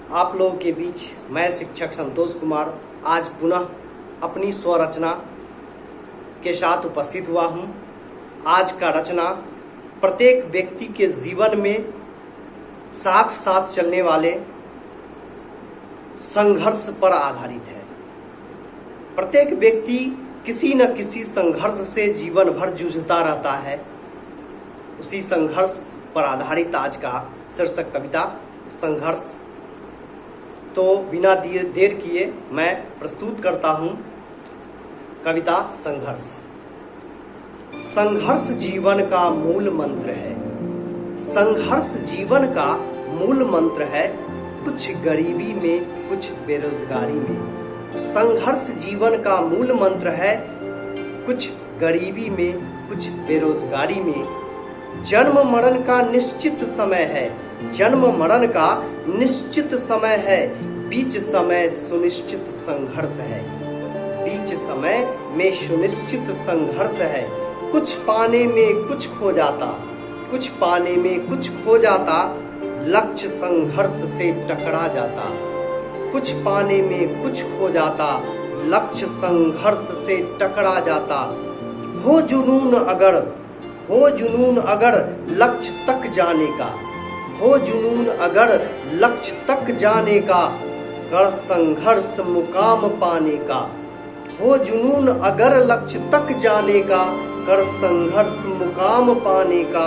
आप लोगों के बीच मैं शिक्षक संतोष कुमार आज पुनः अपनी स्वरचना के साथ उपस्थित हुआ हूँ। आज का रचना प्रत्येक व्यक्ति के जीवन में साथ साथ चलने वाले संघर्ष पर आधारित है। प्रत्येक व्यक्ति किसी न किसी संघर्ष से जीवन भर जूझता रहता है। उसी संघर्ष पर आधारित आज का शीर्षक कविता संघर्ष। तो बिना देर किए मैं प्रस्तुत करता हूं कविता संघर्ष। संघर्ष जीवन का मूल मंत्र है। संघर्ष जीवन का मूल मंत्र है। कुछ गरीबी में, कुछ बेरोजगारी में। संघर्ष जीवन का मूल मंत्र है। कुछ गरीबी में, कुछ बेरोजगारी में। जन्म मरण का निश्चित समय है। जन्म मरण का निश्चित समय है। बीच समय सुनिश्चित संघर्ष है। बीच समय में सुनिश्चित संघर्ष है। कुछ पाने में कुछ खो जाता, कुछ पाने में कुछ खो जाता। लक्ष्य संघर्ष से टकरा जाता। कुछ पाने में कुछ खो जाता। लक्ष्य संघर्ष से टकरा जाता। हो जुनून अगर लक्ष्य तक जाने का। हो जुनून अगर लक्ष्य तक जाने का। कर संघर्ष मुकाम पाने का। हो जुनून अगर लक्ष्य तक जाने का। कर संघर्ष मुकाम पाने का।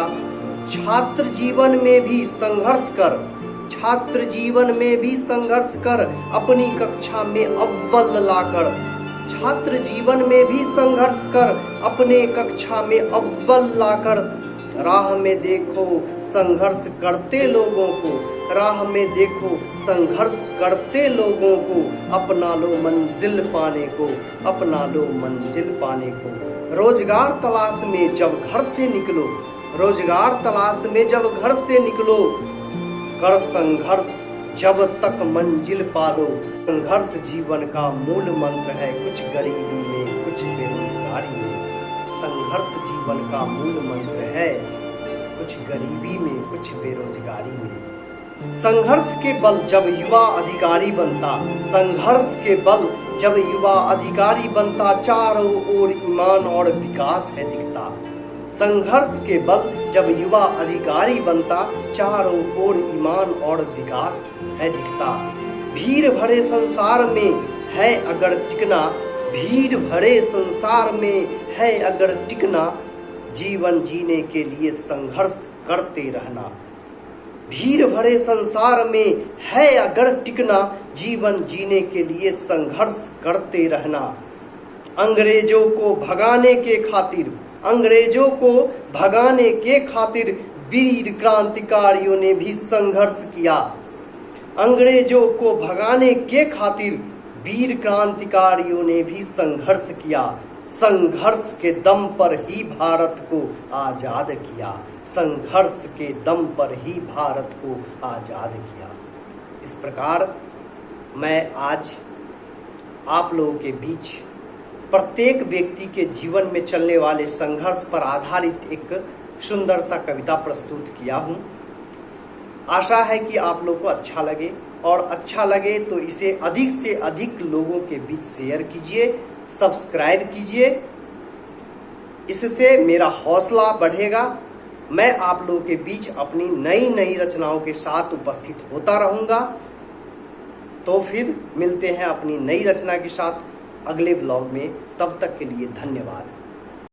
छात्र जीवन में भी संघर्ष कर। छात्र जीवन में भी संघर्ष कर। अपनी कक्षा में अव्वल लाकर। छात्र जीवन में भी संघर्ष कर। अपने कक्षा में अव्वल लाकर। राह में देखो संघर्ष करते लोगों को। राह में देखो संघर्ष करते लोगों को। अपना लो मंजिल पाने को। अपना लो मंजिल पाने को। रोजगार तलाश में जब घर से निकलो। रोजगार तलाश में जब घर से निकलो। कर संघर्ष जब तक मंजिल पालो। संघर्ष जीवन का मूल मंत्र है। कुछ गरीबी में, कुछ बेरोजगारी में। संघर्ष जीवन का मूल मंत्र है। कुछ गरीबी में, कुछ बेरोजगारी में। संघर्ष के बल जब युवा अधिकारी बनता। संघर्ष के बल जब युवा अधिकारी बनता। चारों ओर ईमान और विकास है दिखता। संघर्ष के बल जब युवा अधिकारी बनता। चारों ओर ईमान और विकास है दिखता। भीड़ भरे संसार में है अगर टिकना। भीड़ भरे संसार में है अगर टिकना। जीवन जीने के लिए संघर्ष करते रहना। भीड़ भरे संसार में है अगर टिकना। जीवन जीने के लिए संघर्ष करते रहना। अंग्रेजों को भगाने के खातिर, अंग्रेजों को भगाने के खातिर वीर क्रांतिकारियों ने भी संघर्ष किया। अंग्रेजों को भगाने के खातिर वीर क्रांतिकारियों ने भी संघर्ष किया। संघर्ष के दम पर ही भारत को आजाद किया। संघर्ष के दम पर ही भारत को आजाद किया। इस प्रकार मैं आज आप लोगों के बीच प्रत्येक व्यक्ति के जीवन में चलने वाले संघर्ष पर आधारित एक सुंदर सा कविता प्रस्तुत किया हूँ। आशा है कि आप लोगों को अच्छा लगे, और अच्छा लगे तो इसे अधिक से अधिक लोगों के बीच शेयर कीजिए, सब्सक्राइब कीजिए। इससे मेरा हौसला बढ़ेगा। मैं आप लोगों के बीच अपनी नई नई रचनाओं के साथ उपस्थित होता रहूँगा। तो फिर मिलते हैं अपनी नई रचना के साथ अगले ब्लॉग में। तब तक के लिए धन्यवाद।